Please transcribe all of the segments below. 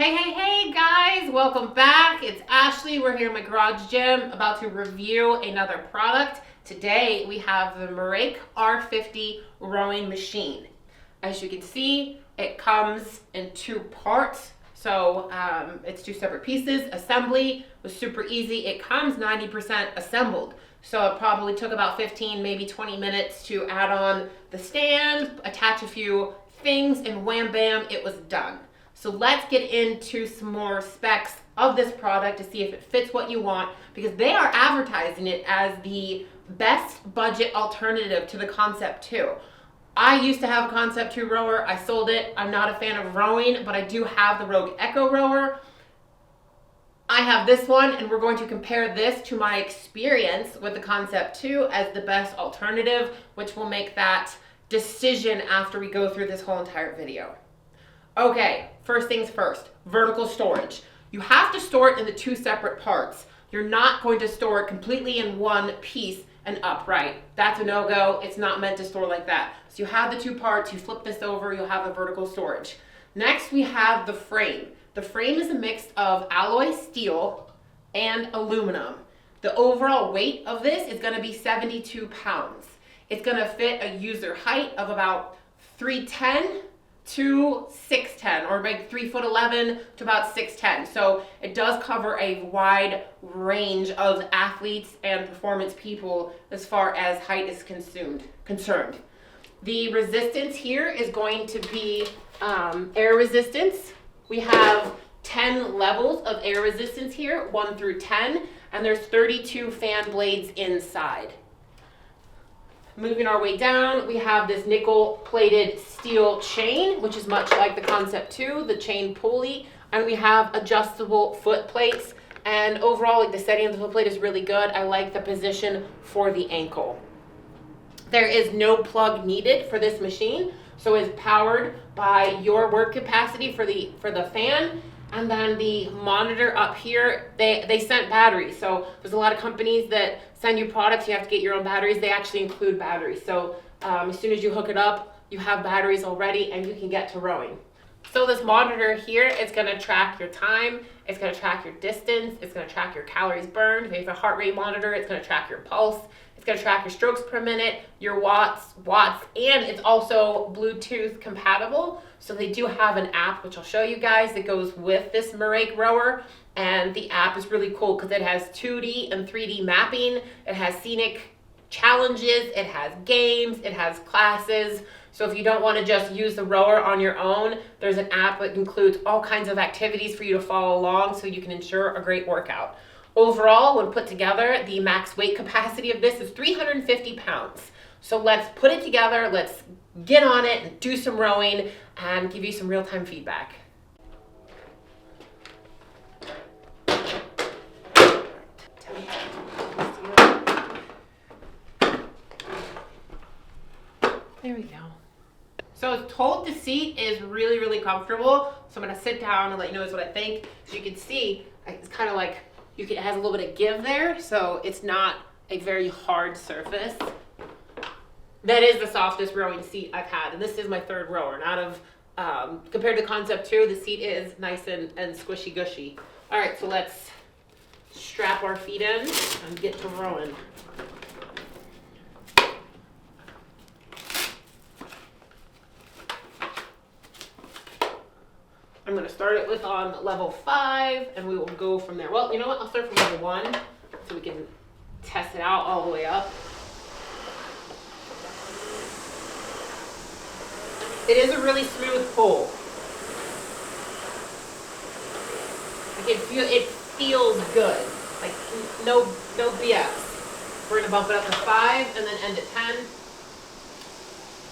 Hey guys, welcome back. It's Ashley. We're here in my garage gym about to review another product. Today we have the Merach R50 rowing machine. As you can see, it comes in two parts. So it's two separate pieces. Assembly was super easy. It comes 90% assembled. So it probably took about 15, maybe 20 minutes to add on the stand, attach a few things, and wham bam, it was done. So let's get into some more specs of this product to see if it fits what you want, because they are advertising it as the best budget alternative to the concept2. I used to have a concept2 rower. I sold it. I'm not a fan of rowing, but I do have the Rogue Echo rower. I have this one, and we're going to compare this to my experience with the concept2 as the best alternative, which will make that decision after we go through this whole entire video. Okay, first things first, vertical storage. You have to store it in the two separate parts. You're not going to store it completely in one piece and upright. That's a no-go. It's not meant to store like that. So you have the two parts, you flip this over, you'll have the vertical storage. Next, we have the frame. The frame is a mix of alloy steel and aluminum. The overall weight of this is going to be 72 pounds. It's going to fit a user height of about 3'10" to 6'10", or like 3'11" to about 6'10". So it does cover a wide range of athletes and performance people as far as height is concerned. The resistance here is going to be air resistance. We have 10 levels of air resistance here, 1 through 10, and there's 32 fan blades inside. Moving our way down, we have this nickel-plated steel chain, which is much like the concept2, the chain pulley, and we have adjustable foot plates. And overall, the setting of the foot plate is really good. I like the position for the ankle. There is no plug needed for this machine, so it's powered by your work capacity for the fan. And then the monitor up here, they sent batteries. So there's a lot of companies that send you products, you have to get your own batteries. They actually include batteries. So as soon as you hook it up, you have batteries already and you can get to rowing. So this monitor here is gonna track your time, it's gonna track your distance, it's gonna track your calories burned. If you have a heart rate monitor, it's gonna track your pulse, it's gonna track your strokes per minute, your watts, and it's also Bluetooth compatible. So they do have an app, which I'll show you guys, that goes with this Merach rower. And the app is really cool because it has 2D and 3D mapping. It has scenic challenges, it has games, it has classes. So if you don't want to just use the rower on your own, there's an app that includes all kinds of activities for you to follow along so you can ensure a great workout. Overall, when put together, the max weight capacity of this is 350 pounds. So let's put it together, let's get on it and do some rowing and give you some real-time feedback. There we go. So I was told the seat is really comfortable. So I'm gonna sit down and let you know what I think. So you can see, it's kind of like, it has a little bit of give there. So it's not a very hard surface. That is the softest rowing seat I've had. And this is my third rower. And out of, compared to concept2, the seat is nice and squishy gushy. All right, so let's strap our feet in and get to rowing. I'm going to start it with on level 5, and we will go from there. Well, you know what? I'll start from level 1 so we can test it out all the way up. It is a really smooth pull. Like it feels good. Like no BS. We're going to bump it up to 5 and then end at 10.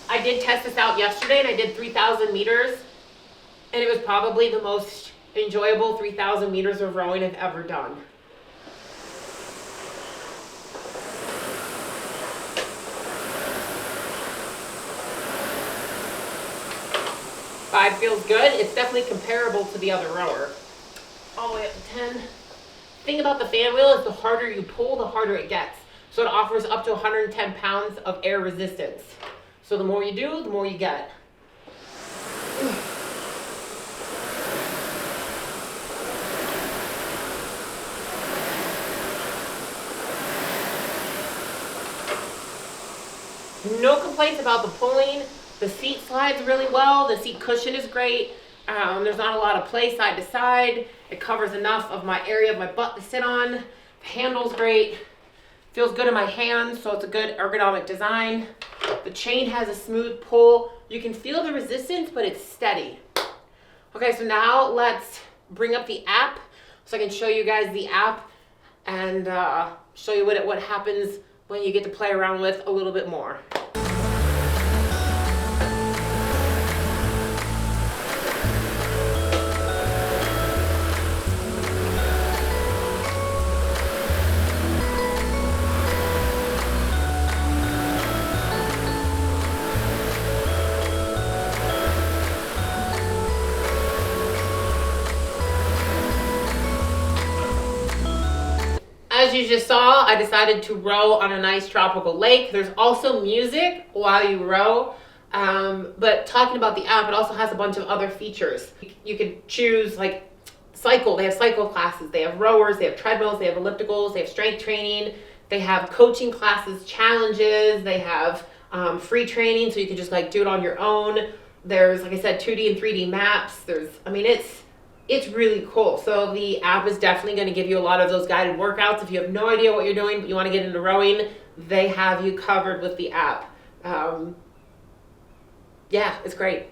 I did test this out yesterday, and I did 3,000 meters. And it was probably the most enjoyable 3,000 meters of rowing I've ever done. Five feels good. It's definitely comparable to the other rower. All the way up to 10. The thing about the fan wheel is the harder you pull, the harder it gets. So it offers up to 110 pounds of air resistance. So the more you do, the more you get. No complaints about the pulling. The seat slides really well. The seat cushion is great. There's not a lot of play side to side. It covers enough of my area of my butt to sit on. The handle's great. Feels good in my hands, so it's a good ergonomic design. The chain has a smooth pull. You can feel the resistance, but it's steady. Okay, so now let's bring up the app so I can show you guys the app and show you what happens when you get to play around with a little bit more. As you just saw, I decided to row on a nice tropical lake. There's also music while you row. But talking about the app, it also has a bunch of other features. You could choose like cycle. They have cycle classes. They have rowers. They have treadmills. They have ellipticals. They have strength training. They have coaching classes, challenges. They have free training, so you can just like do it on your own. There's, like I said, 2D and 3D maps. It's really cool. So the app is definitely going to give you a lot of those guided workouts. If you have no idea what you're doing, but you want to get into rowing, they have you covered with the app. Yeah, it's great.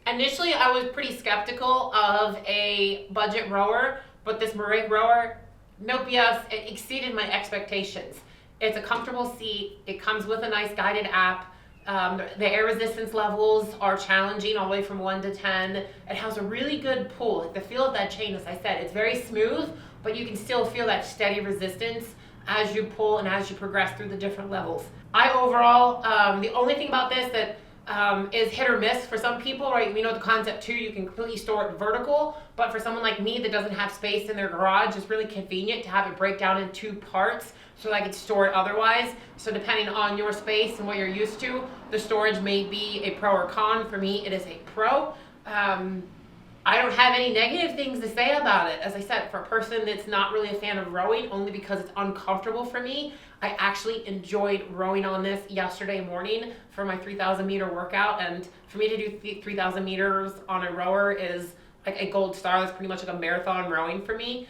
Initially, I was pretty skeptical of a budget rower, but this Merach rower, no BS, it exceeded my expectations. It's a comfortable seat. It comes with a nice guided app. The air resistance levels are challenging all the way from 1 to 10. It has a really good pull. Like the feel of that chain, as I said, it's very smooth, but you can still feel that steady resistance as you pull and as you progress through the different levels. I overall, the only thing about this that is hit or miss for some people, right? You know, the concept 2, you can completely store it vertical, but for someone like me that doesn't have space in their garage, it's really convenient to have it break down in 2 parts so that I could store it otherwise. So depending on your space and what you're used to, the storage may be a pro or con. For me, it is a pro. I don't have any negative things to say about it. As I said, for a person that's not really a fan of rowing, only because it's uncomfortable for me, I actually enjoyed rowing on this yesterday morning for my 3,000 meter workout. And for me to do 3,000 meters on a rower is like a gold star. That's pretty much like a marathon rowing for me.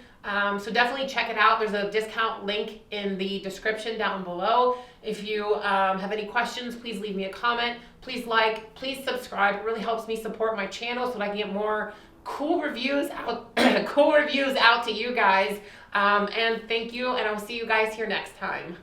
So definitely check it out. There's a discount link in the description down below. If you have any questions, please leave me a comment. Please like, please subscribe. It really helps me support my channel so that I can get more cool reviews out, to you guys. And thank you, and I'll see you guys here next time.